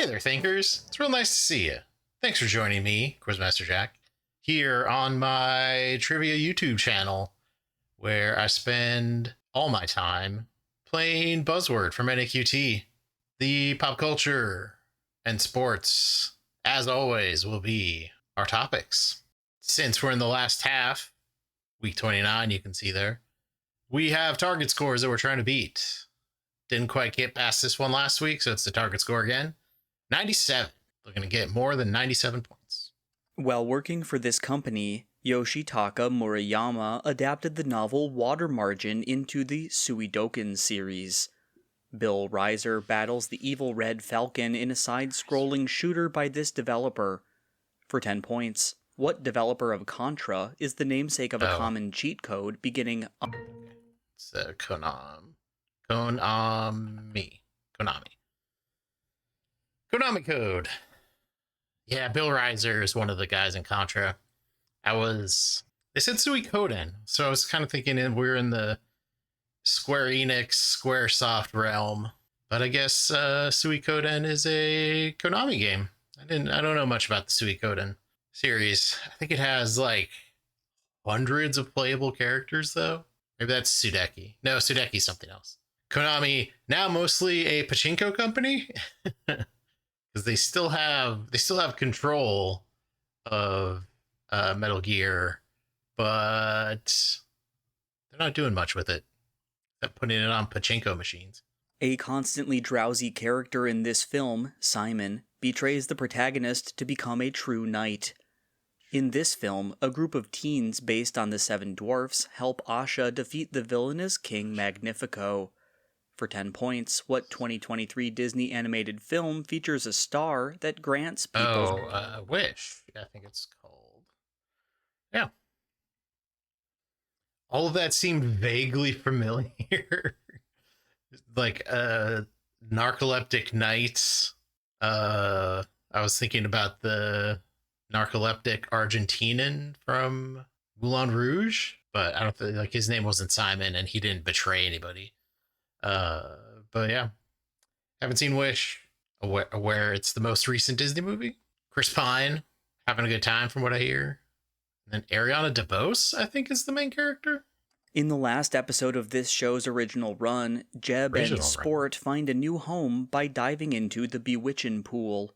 Hey there, thinkers. It's real nice to see you. Thanks for joining me, Quizmaster Jack, here on my trivia YouTube channel, where I spend all my time playing Buzzword from NAQT. The pop culture and sports, as always, will be our topics. Since we're in the last half, week 29, you can see there, we have target scores that we're trying to beat. Didn't quite get past this one last week, so it's the target score again. 97. Looking to get more than 97 points. While working for this company, Yoshitaka Murayama adapted the novel Water Margin into the Suidoken series. Bill Reiser battles the evil Red Falcon in a side-scrolling shooter by this developer. For 10 points, what developer of Contra is the namesake of a common cheat code beginning... It's Konami. Konami code. Yeah, Bill Reiser is one of the guys in Contra. They said Suikoden, so I was kind of thinking we're in the Square Enix, Squaresoft realm. But I guess Suikoden is a Konami game. I don't know much about the Suikoden series. I think it has like hundreds of playable characters though. Maybe that's Sudeki. No, Sudeki's something else. Konami, now mostly a pachinko company. Because they still have control of Metal Gear, but they're not doing much with it. Except putting it on pachinko machines. A constantly drowsy character in this film, Simon, betrays the protagonist to become a true knight. In this film, a group of teens based on the Seven Dwarfs help Asha defeat the villainous King Magnifico. For 10 points, what 2023 Disney animated film features a star that grants people... Wish, I think it's called. Yeah. All of that seemed vaguely familiar. Like, narcoleptic knights. I was thinking about the narcoleptic Argentinian from Moulin Rouge, but I don't think, like, his name wasn't Simon and he didn't betray anybody. But yeah, haven't seen Wish. Aware it's the most recent Disney movie. Chris Pine having a good time from what I hear. And then Ariana DeBose, I think, is the main character. In the last episode of this show's original run, Jeb and Sport find a new home by diving into the Bewitchin' pool.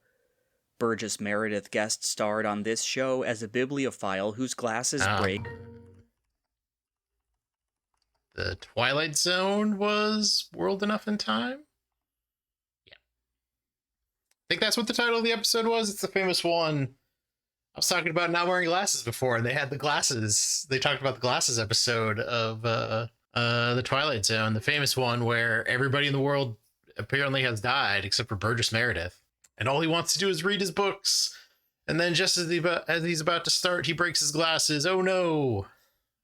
Burgess Meredith guest starred on this show as a bibliophile whose glasses break. The Twilight Zone was World Enough in Time? Yeah. I think that's what the title of the episode was. It's the famous one. I was talking about not wearing glasses before, and they had the glasses. They talked about the glasses episode of the Twilight Zone, the famous one where everybody in the world apparently has died except for Burgess Meredith. And all he wants to do is read his books. And then just as he's about to start, he breaks his glasses. Oh no.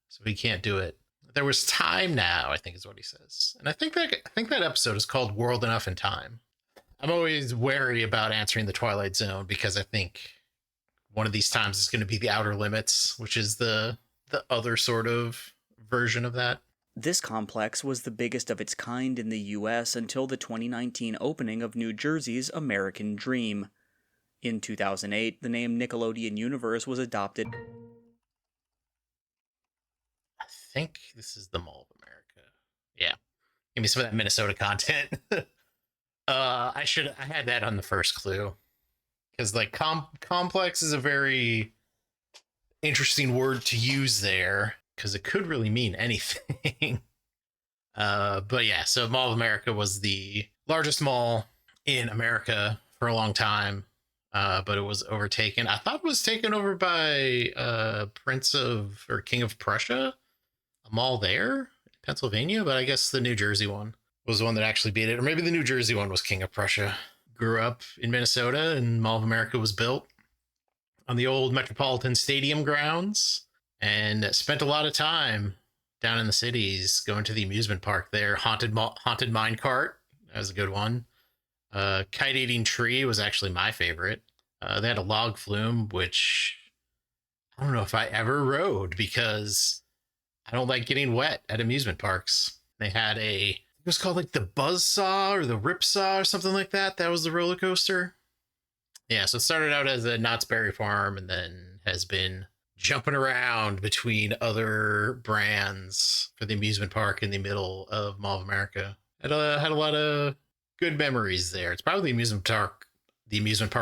So he can't do it. There was time now, I think is what he says. And I think that episode is called World Enough in Time. I'm always wary about answering the Twilight Zone because I think one of these times is going to be the Outer Limits, which is the other sort of version of that. This complex was the biggest of its kind in the US until the 2019 opening of New Jersey's American Dream. In 2008, the name Nickelodeon Universe was adopted. I think this is the Mall of America. Yeah. Give me some of that Minnesota content. I had that on the first clue. Because like complex is a very interesting word to use there. Because it could really mean anything. But yeah, so Mall of America was the largest mall in America for a long time. But it was overtaken. I thought it was taken over by King of Prussia. Mall there in Pennsylvania, but I guess the New Jersey one was the one that actually beat it, or maybe the New Jersey one was King of Prussia. Grew up in Minnesota, and Mall of America was built on the old Metropolitan Stadium grounds, and spent a lot of time down in the cities going to the amusement park there. Haunted Minecart, that was a good one. Kite Eating Tree was actually my favorite. They had a log flume, which I don't know if I ever rode because I don't like getting wet at amusement parks. They had it was called like the Buzzsaw or the Ripsaw or something like that. That was the roller coaster. Yeah, so it started out as a Knott's Berry Farm and then has been jumping around between other brands for the amusement park in the middle of Mall of America. Had a lot of good memories there. It's probably the amusement park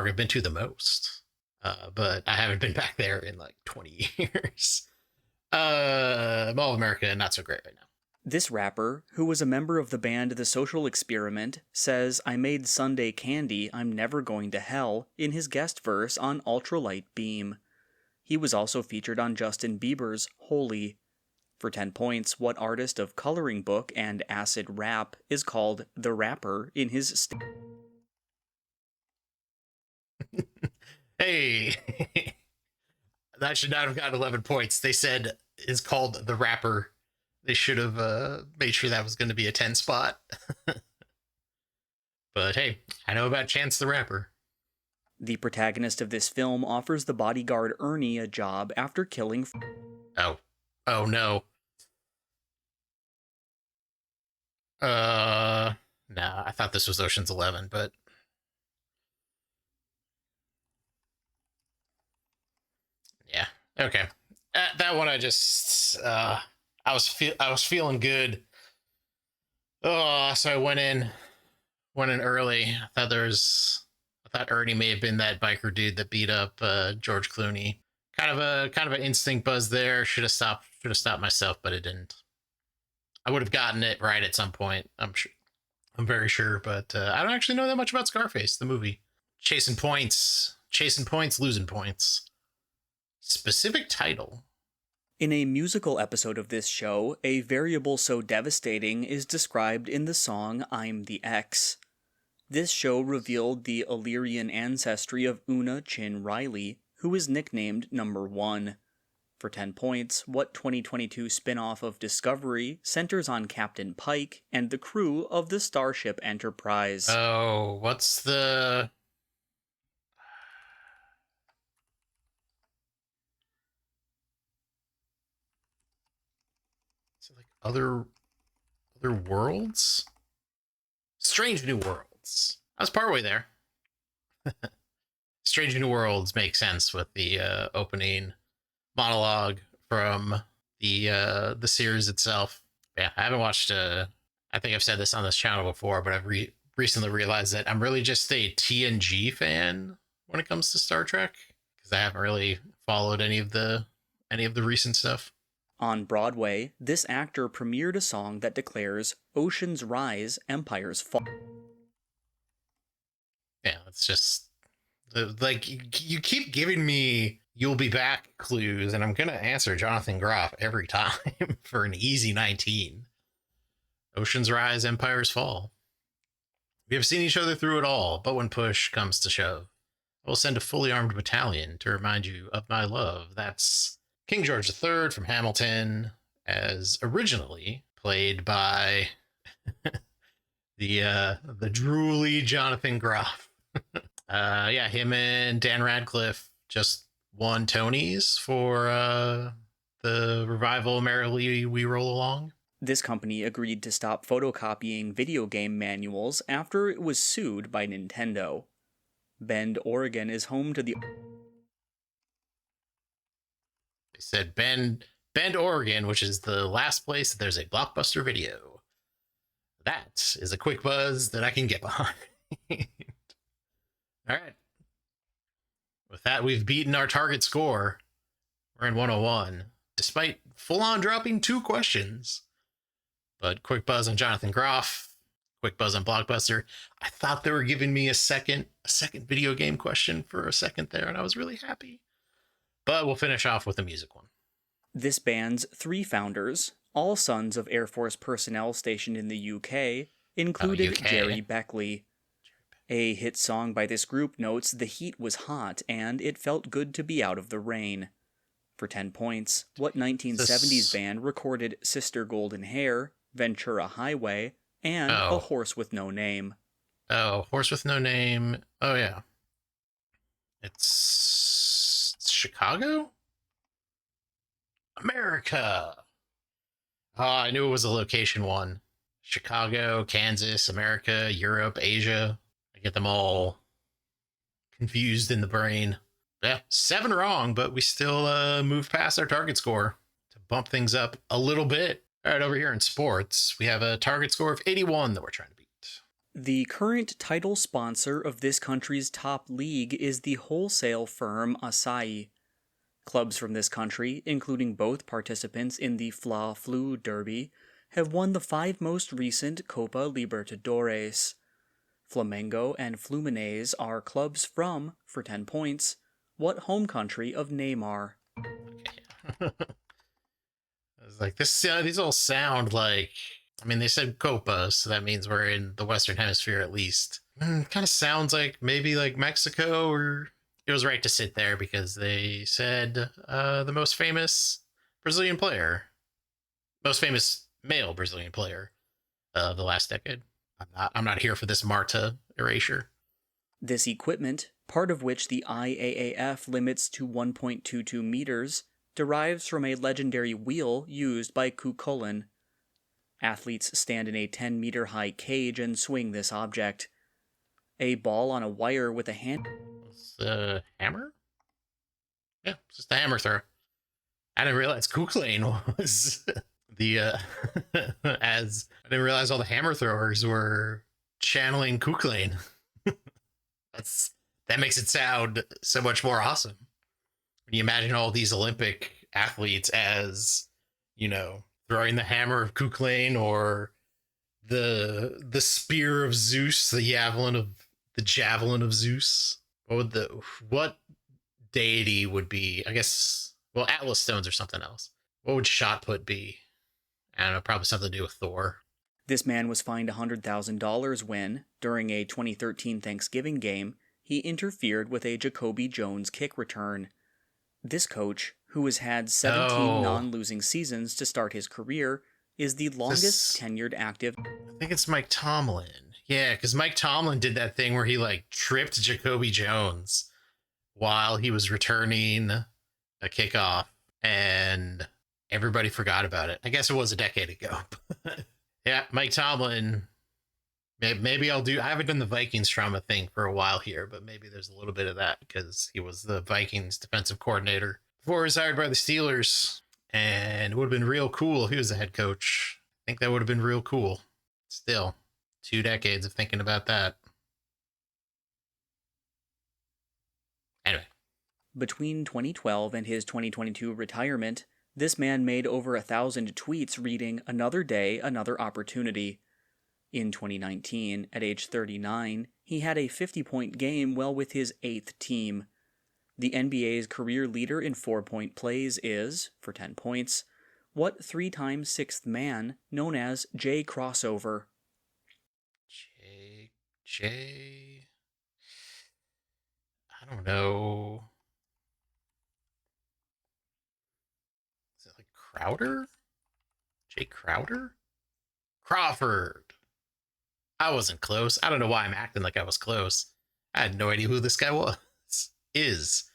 I've been to the most. But I haven't been back there in like 20 years. Mall of America, not so great right now. This rapper, who was a member of the band The Social Experiment, says, "I made Sunday candy, I'm never going to hell," in his guest verse on Ultralight Beam. He was also featured on Justin Bieber's Holy. For 10 points, what artist of coloring book and acid rap is called The Rapper in his... Hey, that should not have gotten 11 points. They said is called The Rapper. They should have made sure that was going to be a 10 spot. But hey, I know about Chance the Rapper. The protagonist of this film offers the bodyguard Ernie a job after killing... Oh. Oh no. Nah, I thought this was Ocean's 11, but yeah. Okay. That one I just I was feeling good. Oh, so I went in early. I thought Ernie may have been that biker dude that beat up George Clooney. Kind of an instinct buzz there. Should have stopped myself, but it didn't. I would have gotten it right at some point. I'm sure. I'm very sure, but I don't actually know that much about Scarface, the movie. Chasing points, losing points. Specific title. In a musical episode of this show, a variable so devastating is described in the song I'm the X. This show revealed the Illyrian ancestry of Una Chin Riley, who is nicknamed Number 1. For 10 points, what 2022 spin-off of Discovery centers on Captain Pike and the crew of the Starship Enterprise? Oh, what's the... Is it like other worlds? Strange New Worlds. I was partway there. Strange New Worlds makes sense with the opening monologue from the series itself. Yeah, I haven't watched. I think I've said this on this channel before, but I've recently realized that I'm really just a TNG fan when it comes to Star Trek because I haven't really followed any of the recent stuff. On Broadway, this actor premiered a song that declares Oceans Rise, Empires Fall. Yeah, it's just like you keep giving me "you'll be back" clues, and I'm gonna answer Jonathan Groff every time for an easy 19. Oceans rise, empires fall. We have seen each other through it all, but when push comes to shove, I will send a fully armed battalion to remind you of my love. That's King George III from Hamilton, as originally played by the drooly Jonathan Groff. Yeah, him and Dan Radcliffe just won Tonys for the revival Merrily We Roll Along. This company agreed to stop photocopying video game manuals after it was sued by Nintendo. Bend, Oregon is home to the... They said Bend, Oregon, which is the last place that there's a Blockbuster Video. That is a quick buzz that I can get behind. All right. With that, we've beaten our target score. We're in 101, despite full-on dropping 2 questions. But quick buzz on Jonathan Groff, quick buzz on Blockbuster. I thought they were giving me a second video game question for a second there, and I was really happy. But we'll finish off with a music one. This band's 3 founders, all sons of Air Force personnel stationed in the UK, included Jerry Buckley. A hit song by this group notes the heat was hot and it felt good to be out of the rain. For 10 points, what 1970s band recorded Sister Golden Hair, Ventura Highway, and A Horse with No Name? Oh, Horse with No Name. Oh, yeah. It's Chicago? America! Oh, I knew it was a location one. Chicago, Kansas, America, Europe, Asia. I get them all confused in the brain. Yeah, 7 wrong, but we still moved past our target score to bump things up a little bit. All right, over here in sports, we have a target score of 81 that we're trying to beat. The current title sponsor of this country's top league is the wholesale firm Asahi. Clubs from this country, including both participants in the Fla-Flu Derby, have won the 5 most recent Copa Libertadores. Flamengo and Fluminense are clubs from, for 10 points, what home country of Neymar? Okay. I was like, these all sound like, I mean, they said Copa, so that means we're in the Western Hemisphere at least. Kind of sounds like maybe like Mexico, or it was right to sit there because they said the most famous Brazilian player, most famous male Brazilian player of the last decade. I'm not here for this Marta erasure. This equipment, part of which the IAAF limits to 1.22 meters, derives from a legendary wheel used by Cuchulainn. Athletes stand in a 10-meter-high cage and swing this object. A ball on a wire with a hand... It's a hammer? Yeah, it's just a hammer throw. I didn't realize Cuchulainn was the as I didn't realize all the hammer throwers were channeling Cuchulainn. That makes it sound so much more awesome. When you imagine all these Olympic athletes as, you know, throwing the hammer of Cuchulainn or the spear of Zeus, the javelin of Zeus. What deity would be? I guess, well, Atlas stones or something else. What would shot put be? I don't know, probably something to do with Thor. This man was fined $100,000 when, during a 2013 Thanksgiving game, he interfered with a Jacoby Jones kick return. This coach, who has had 17 non-losing seasons to start his career, is the longest tenured active... I think it's Mike Tomlin. Yeah, because Mike Tomlin did that thing where he, like, tripped Jacoby Jones while he was returning a kickoff, and everybody forgot about it. I guess it was a decade ago. Yeah, Mike Tomlin. Maybe I haven't done the Vikings trauma thing for a while here, but maybe there's a little bit of that because he was the Vikings defensive coordinator before he was hired by the Steelers. And it would have been real cool if he was the head coach. I think that would have been real cool. Still, 2 decades of thinking about that. Anyway. Between 2012 and his 2022 retirement, this man made over 1,000 tweets reading "Another day, another opportunity." In 2019, at age 39, he had a 50-point game well with his 8th team. The NBA's career leader in 4-point plays is, for 10 points, what 3-time 6th man known as J Crossover? I don't know. Is it like Crowder? Jay Crowder? Crawford. I wasn't close. I don't know why I'm acting like I was close. I had no idea who this guy was. Is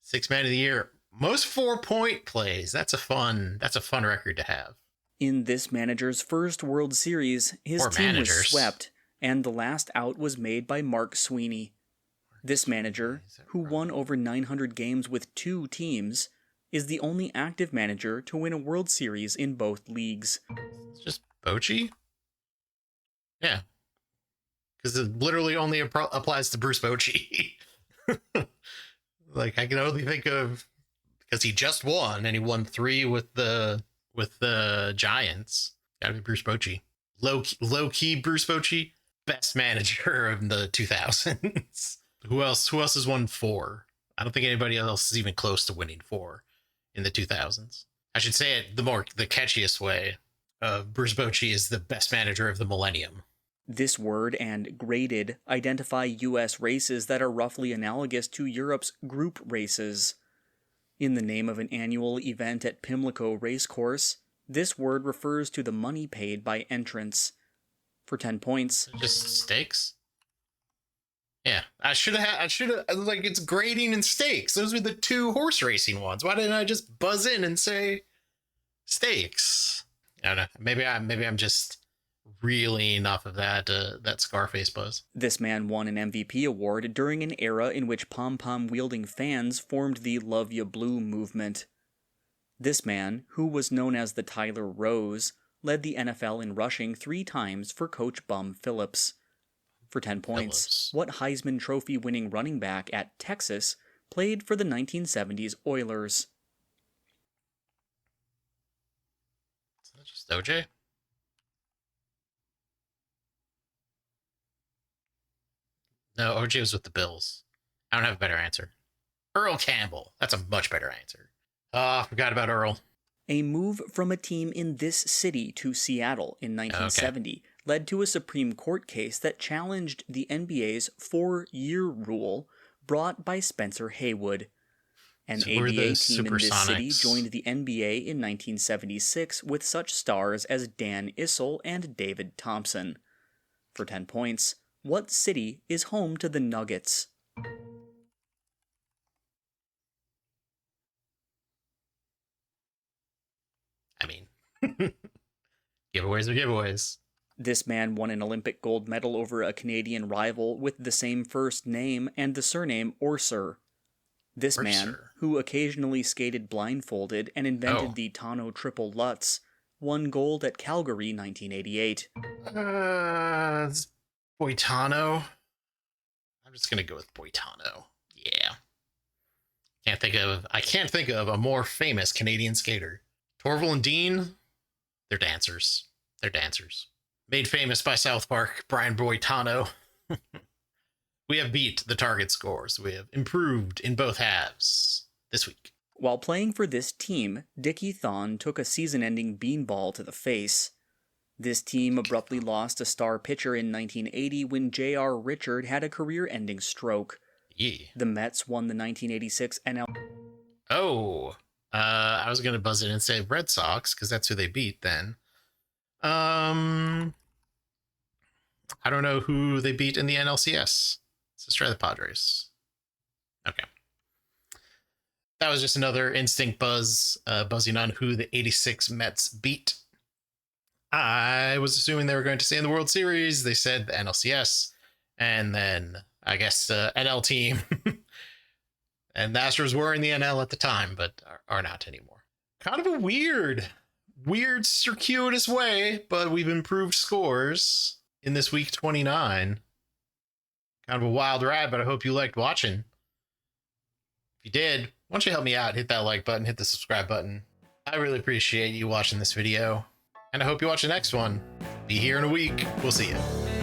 6th man of the year. Most 4-point plays. That's a fun record to have. In this manager's first World Series, his team was swept, and the last out was made by Mark Sweeney. This manager, who won over 900 games with 2 teams, is the only active manager to win a World Series in both leagues. It's just Bochy? Yeah. Because it literally only applies to Bruce Bochy. Like, I can only think of, because he just won, and he won 3 with the Giants. Gotta be Bruce Bochy. Low-key Bruce Bochy, best manager of the 2000s. Who else has won 4? I don't think anybody else is even close to winning 4 in the 2000s. I should say it the catchiest way. Bruce Bochy is the best manager of the millennium. This word and graded identify U.S. races that are roughly analogous to Europe's group races. In the name of an annual event at Pimlico Racecourse, this word refers to the money paid by entrants. For 10 points... Just stakes? Yeah, I should have, like, it's grading and stakes. Those were the 2 horse racing ones. Why didn't I just buzz in and say stakes? I don't know. Maybe I'm just reeling off of that Scarface buzz. This man won an MVP award during an era in which pom-pom wielding fans formed the Love Ya Blue movement. This man, who was known as the Tyler Rose, led the NFL in rushing 3 times for Coach Bum Phillips. For 10 points, Phillips. what Heisman Trophy winning running back at Texas played for the 1970s Oilers? Is that just OJ? No, OJ was with the Bills. I don't have a better answer. Earl Campbell. That's a much better answer. Forgot about Earl. A move from a team in this city to Seattle in 1970 led to a Supreme Court case that challenged the NBA's 4-year rule brought by Spencer Haywood. An So ABA we're the team in this city Supersonics. joined the NBA in 1976 with such stars as Dan Issel and David Thompson. For 10 points, what city is home to the Nuggets? I mean, giveaways are giveaways. This man won an Olympic gold medal over a Canadian rival with the same first name and the surname Orser. This man, Orser. who occasionally skated blindfolded and invented Oh. the Tonneau Triple Lutz, won gold at Calgary 1988. It's Boitano. I'm just gonna go with Boitano. Yeah. I can't think of a more famous Canadian skater. Torval and Dean, they're dancers. They're dancers. Made famous by South Park, Brian Boitano. We have beat the target scores. We have improved in both halves this week. While playing for this team, Dickie Thon took a season-ending beanball to the face. This team abruptly lost a star pitcher in 1980 when J.R. Richard had a career-ending stroke. Yeah. The Mets won the 1986 NL. Oh, I was gonna buzz it and say Red Sox because that's who they beat then. I don't know who they beat in the NLCS. Let's try the Padres. Okay. That was just another instinct buzz, buzzing on who the 86 Mets beat. I was assuming they were going to stay in the World Series. They said the NLCS, and then I guess NL team. And the Astros were in the NL at the time, but are not anymore. Kind of a weird, circuitous way, but we've improved scores in this week 29. Kind of a wild ride, but I hope you liked watching. If you did, why don't you help me out? Hit that like button, hit the subscribe button. I really appreciate you watching this video, and I hope you watch the next one. Be here in a week. We'll see you.